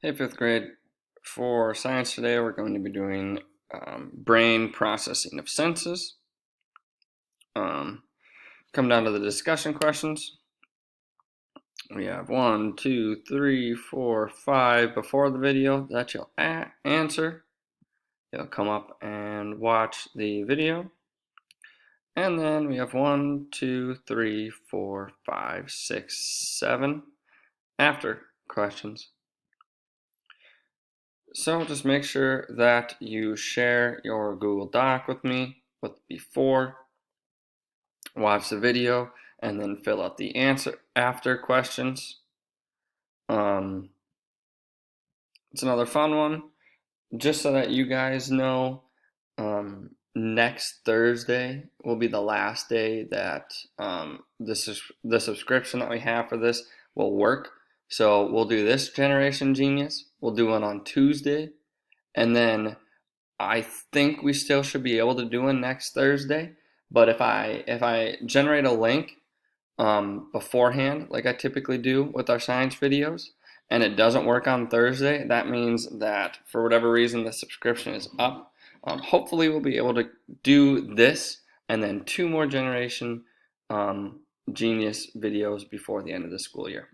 Hey, fifth grade. For science today, we're going to be doing brain processing of senses. Come down to the discussion questions. We have 1, 2, 3, 4, 5 before the video that you'll answer. You'll come up and watch the video. And then we have 1, 2, 3, 4, 5, 6, 7 after questions. So just make sure that you share your Google Doc with me before, watch the video, and then fill out the answer after questions. It's another fun one. Just so that you guys know, next Thursday will be the last day that the subscription that we have for this will work. So we'll do this Generation Genius. We'll do it on Tuesday, and then I think we still should be able to do one next Thursday. But if I generate a link beforehand, like I typically do with our science videos, and it doesn't work on Thursday, that means that for whatever reason the subscription is up. Hopefully we'll be able to do this and then 2 more Generation Genius videos before the end of the school year.